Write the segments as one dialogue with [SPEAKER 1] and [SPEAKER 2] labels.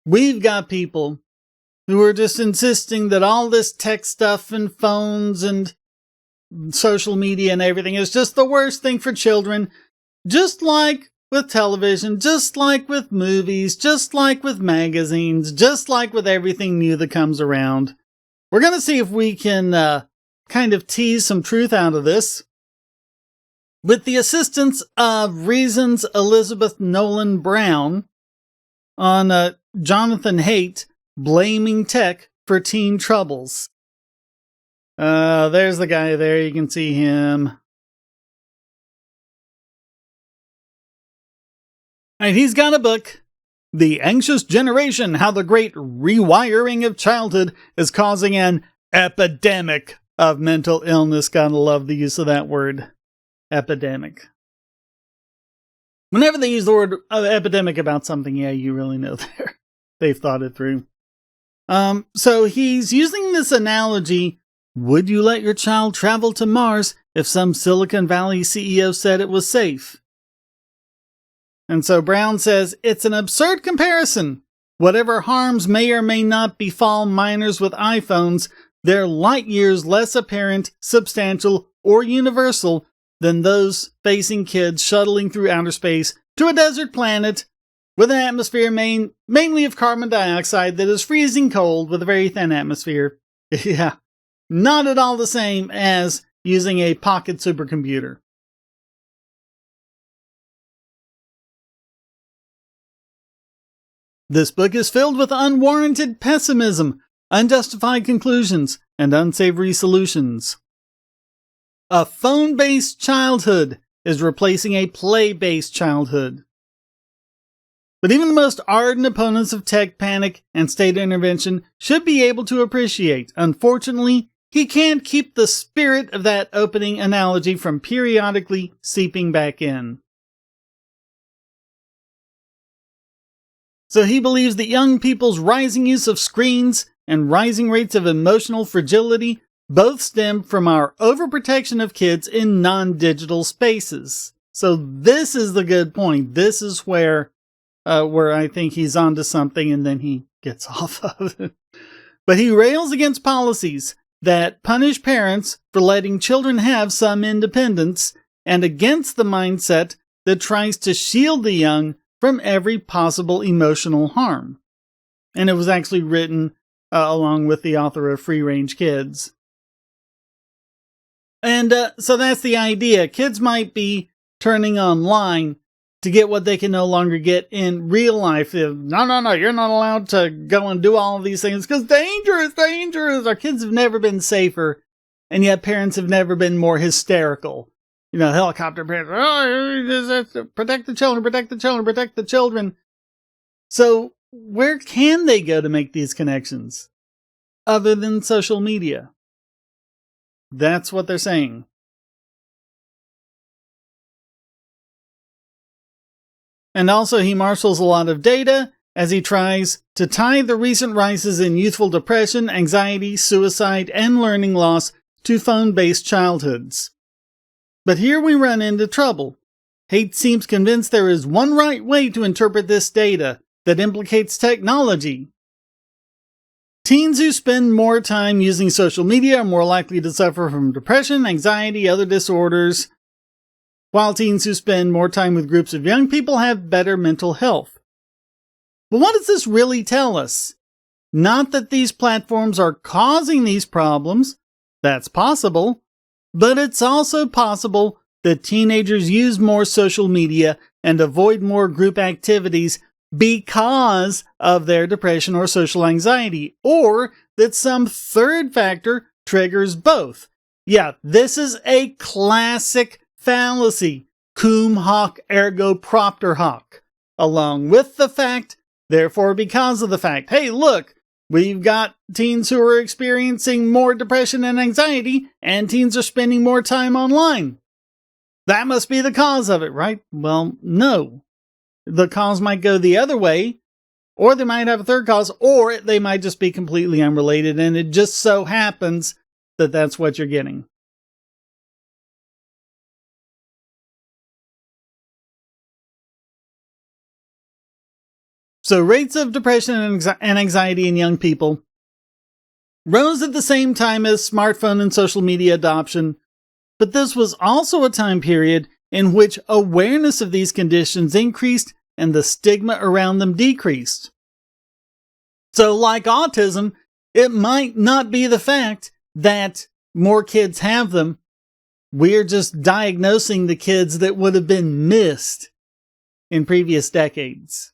[SPEAKER 1] We've got people who are just insisting that all this tech stuff and phones and social media and everything is just the worst thing for children, just like with television, just like with movies, just like with magazines, just like with everything new that comes around. We're going to see if we can kind of tease some truth out of this with the assistance of Reason's Elizabeth Nolan Brown on Jonathan Haidt blaming tech for teen troubles. There's the guy there. You can see him. And he's got a book, The Anxious Generation, How the Great Rewiring of Childhood is Causing an Epidemic of Mental Illness. Gotta love the use of that word, epidemic. Whenever they use the word epidemic about something, yeah, you really know they've thought it through. So he's using this analogy. Would you let your child travel to Mars if some Silicon Valley CEO said it was safe? And so Brown says, it's an absurd comparison. Whatever harms may or may not befall minors with iPhones, they're light years less apparent, substantial, or universal than those facing kids shuttling through outer space to a desert planet with an atmosphere mainly of carbon dioxide that is freezing cold with a very thin atmosphere. Yeah, not at all the same as using a pocket supercomputer. This book is filled with unwarranted pessimism, unjustified conclusions, and unsavory solutions. A phone-based childhood is replacing a play-based childhood. But even the most ardent opponents of tech panic and state intervention should be able to appreciate. Unfortunately, he can't keep the spirit of that opening analogy from periodically seeping back in. So he believes that young people's rising use of screens and rising rates of emotional fragility both stem from our overprotection of kids in non-digital spaces. So this is the good point. This is where I think he's onto something, and then he gets off of it. But he rails against policies that punish parents for letting children have some independence, and against the mindset that tries to shield the young from every possible emotional harm. And it was actually written along with the author of Free Range Kids. And so that's the idea. Kids might be turning online to get what they can no longer get in real life. No, you're not allowed to go and do all of these things because dangerous. Our kids have never been safer, and yet parents have never been more hysterical. You know, helicopter parents, protect the children. So where can they go to make these connections other than social media? That's what they're saying. And also he marshals a lot of data as he tries to tie the recent rises in youthful depression, anxiety, suicide, and learning loss to phone-based childhoods. But here we run into trouble. Haidt seems convinced there is one right way to interpret this data that implicates technology. Teens who spend more time using social media are more likely to suffer from depression, anxiety, other disorders, while teens who spend more time with groups of young people have better mental health. But what does this really tell us? Not that these platforms are causing these problems. That's possible. But it's also possible that teenagers use more social media and avoid more group activities because of their depression or social anxiety, or that some third factor triggers both. Yeah, this is a classic fallacy. Cum hoc ergo propter hoc. Along with the fact, therefore because of the fact. Hey, look, we've got teens who are experiencing more depression and anxiety, and teens are spending more time online. That must be the cause of it, right? Well, no. The cause might go the other way, or they might have a third cause, or they might just be completely unrelated, and it just so happens that that's what you're getting. So rates of depression and anxiety in young people rose at the same time as smartphone and social media adoption, but this was also a time period in which awareness of these conditions increased and the stigma around them decreased. So, like autism, it might not be the fact that more kids have them. We're just diagnosing the kids that would have been missed in previous decades.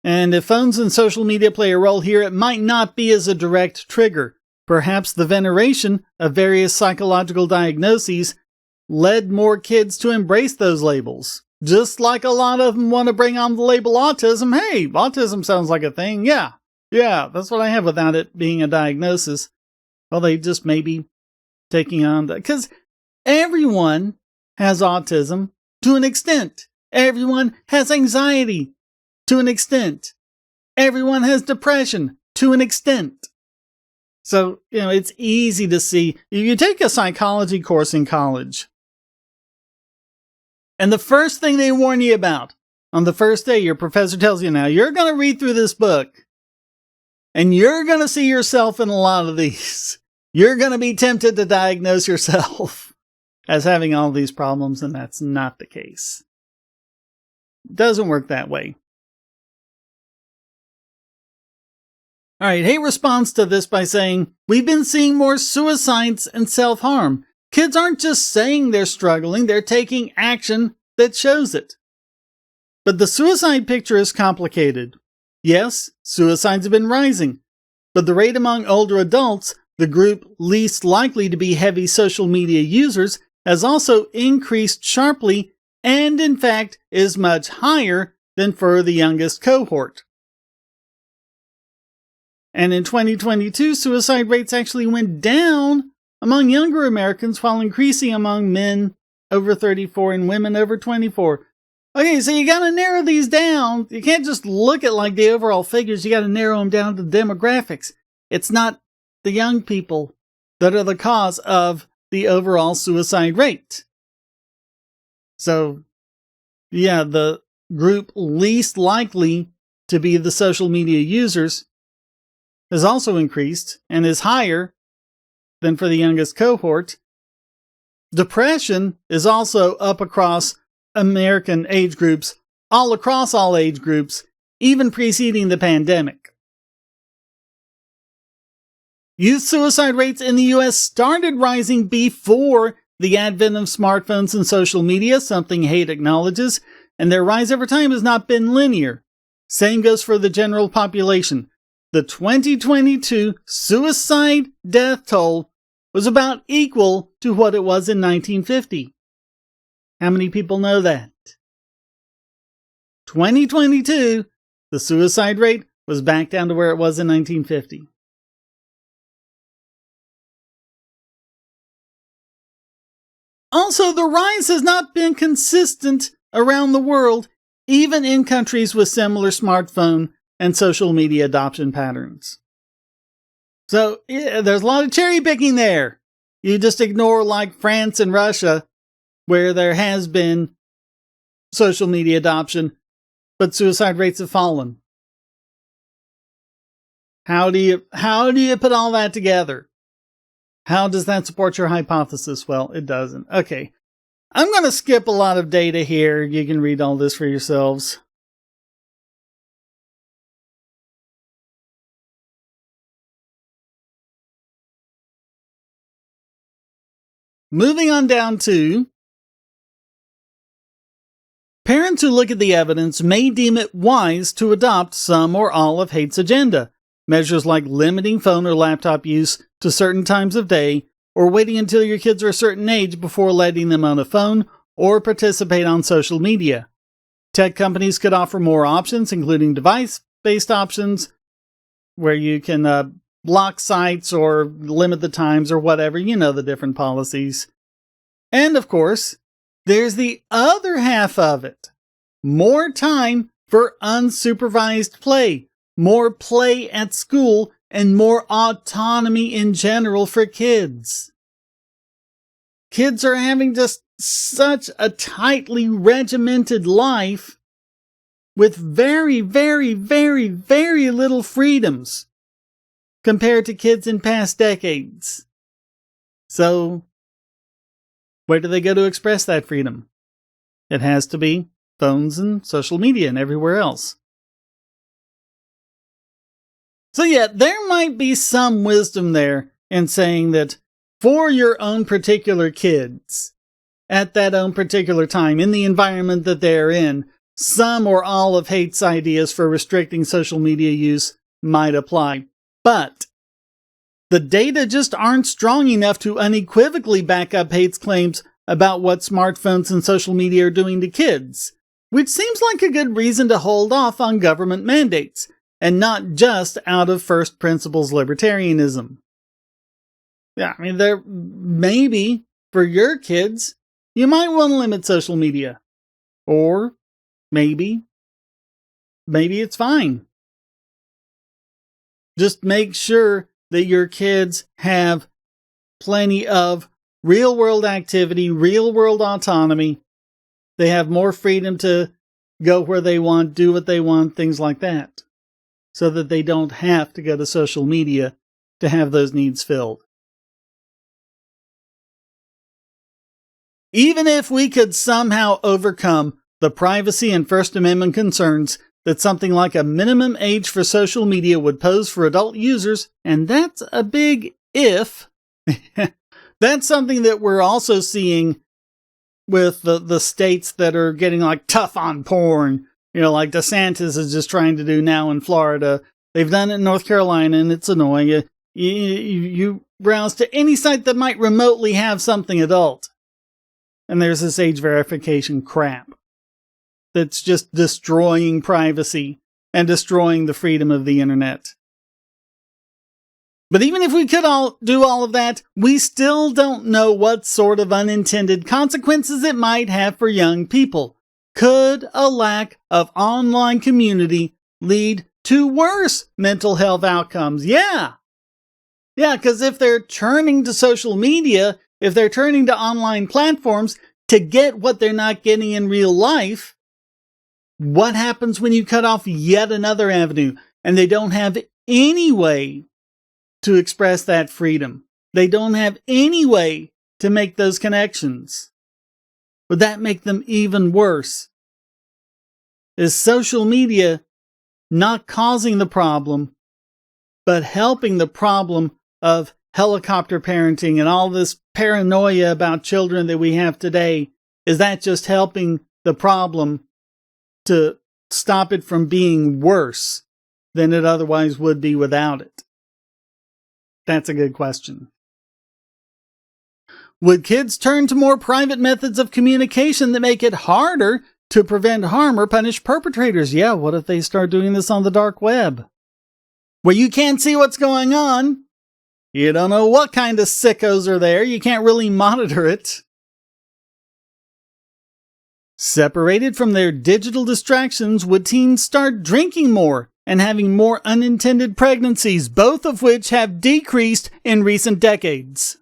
[SPEAKER 1] And if phones and social media play a role here, it might not be as a direct trigger. Perhaps the veneration of various psychological diagnoses led more kids to embrace those labels. Just like a lot of them want to bring on the label autism. Hey, autism sounds like a thing. Yeah, that's what I have without it being a diagnosis. Well, they just may be taking on that. Because everyone has autism to an extent. Everyone has anxiety to an extent. Everyone has depression to an extent. So, it's easy to see. You take a psychology course in college, and the first thing they warn you about on the first day, your professor tells you, now, you're going to read through this book, and you're going to see yourself in a lot of these. You're going to be tempted to diagnose yourself as having all these problems, and that's not the case. It doesn't work that way. All right, Hay responds to this by saying, we've been seeing more suicides and self-harm. Kids aren't just saying they're struggling, they're taking action that shows it. But the suicide picture is complicated. Yes, suicides have been rising, but the rate among older adults, the group least likely to be heavy social media users, has also increased sharply and, in fact, is much higher than for the youngest cohort. And in 2022, suicide rates actually went down among younger Americans while increasing among men over 34 and women over 24. Okay, so you got to narrow these down. You can't just look at like the overall figures. You got to narrow them down to demographics. It's not the young people that are the cause of the overall suicide rate. So, yeah, the group least likely to be the social media users has also increased and is higher than for the youngest cohort. Depression is also up across American age groups, all across all age groups, even preceding the pandemic. Youth suicide rates in the U.S. started rising before the advent of smartphones and social media, something Haidt acknowledges, and their rise over time has not been linear. Same goes for the general population. The 2022 suicide death toll was about equal to what it was in 1950. How many people know that? 2022, the suicide rate was back down to where it was in 1950. Also, the rise has not been consistent around the world, even in countries with similar smartphone and social media adoption patterns. So, there's a lot of cherry picking there. You just ignore like France and Russia, where there has been social media adoption, but suicide rates have fallen. How do you put all that together? How does that support your hypothesis? Well, it doesn't. Okay. I'm going to skip a lot of data here. You can read all this for yourselves. Moving on down to parents who look at the evidence may deem it wise to adopt some or all of Haidt's agenda. Measures like limiting phone or laptop use to certain times of day, or waiting until your kids are a certain age before letting them own a phone or participate on social media. Tech companies could offer more options, including device-based options, where you can block sites or limit the times or whatever, the different policies. And of course, there's the other half of it. More time for unsupervised play, more play at school, and more autonomy in general for kids. Kids are having just such a tightly regimented life with very, very, very, very little freedoms compared to kids in past decades. So, where do they go to express that freedom? It has to be phones and social media and everywhere else. So yeah, there might be some wisdom there in saying that for your own particular kids, at that own particular time, in the environment that they're in, some or all of Haight's ideas for restricting social media use might apply. But the data just aren't strong enough to unequivocally back up Haight's claims about what smartphones and social media are doing to kids, which seems like a good reason to hold off on government mandates, and not just out of first principles libertarianism. Yeah, I mean, there maybe for your kids, you might want to limit social media. Or maybe it's fine. Just make sure that your kids have plenty of real-world activity, real-world autonomy. They have more freedom to go where they want, do what they want, things like that, so that they don't have to go to social media to have those needs filled. Even if we could somehow overcome the privacy and First Amendment concerns that something like a minimum age for social media would pose for adult users, and that's a big if, that's something that we're also seeing with the states that are getting like tough on porn. You know, like DeSantis is just trying to do now in Florida. They've done it in North Carolina, and it's annoying. You browse to any site that might remotely have something adult, and there's this age verification crap that's just destroying privacy and destroying the freedom of the internet. But even if we could do all of that, we still don't know what sort of unintended consequences it might have for young people. Could a lack of online community lead to worse mental health outcomes? Yeah, because if they're turning to social media, if they're turning to online platforms to get what they're not getting in real life, what happens when you cut off yet another avenue and they don't have any way to express that freedom? They don't have any way to make those connections. Would that make them even worse? Is social media not causing the problem, but helping the problem of helicopter parenting and all this paranoia about children that we have today? Is that just helping the problem to stop it from being worse than it otherwise would be without it? That's a good question. Would kids turn to more private methods of communication that make it harder to prevent harm or punish perpetrators? Yeah, what if they start doing this on the dark web, where you can't see what's going on? You don't know what kind of sickos are there. You can't really monitor it. Separated from their digital distractions, would teens start drinking more and having more unintended pregnancies, both of which have decreased in recent decades?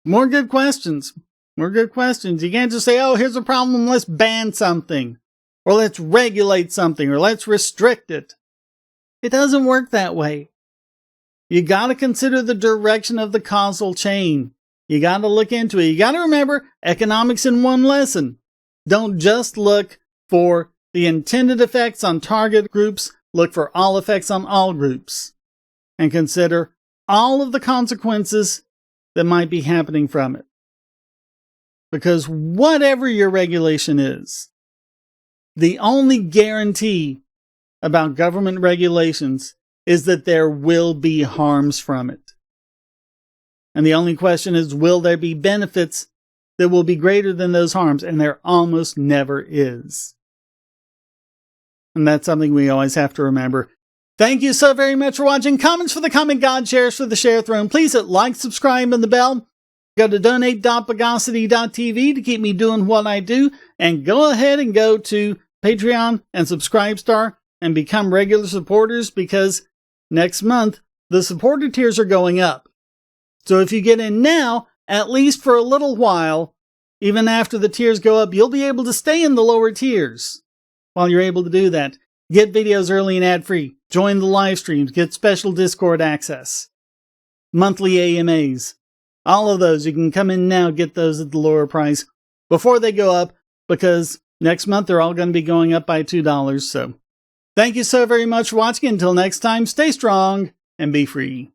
[SPEAKER 1] More good questions. You can't just say, oh, here's a problem, let's ban something, or let's regulate something, or let's restrict it. It doesn't work that way. You gotta consider the direction of the causal chain. You gotta look into it. You gotta remember economics in one lesson. Don't just look for the intended effects on target groups, look for all effects on all groups. And consider all of the consequences that might be happening from it. Because whatever your regulation is, the only guarantee about government regulations is that there will be harms from it. And the only question is, will there be benefits that will be greater than those harms? And there almost never is. And that's something we always have to remember. Thank you so very much for watching. Comments for the comment god, shares for the share throne. Please hit like, subscribe, and the bell. Go to donate.pagosity.tv to keep me doing what I do. And go ahead and go to Patreon and Subscribestar and become regular supporters, because next month the supporter tiers are going up. So if you get in now, at least for a little while, Even after the tiers go up, you'll be able to stay in the lower tiers. While you're able to do that, get videos early and ad-free, join the live streams, get special Discord access, monthly AMAs. All of those, you can come in now, get those at the lower price before they go up, because next month they're all going to be going up by $2. So thank you so very much for watching. Until next time, stay strong and be free.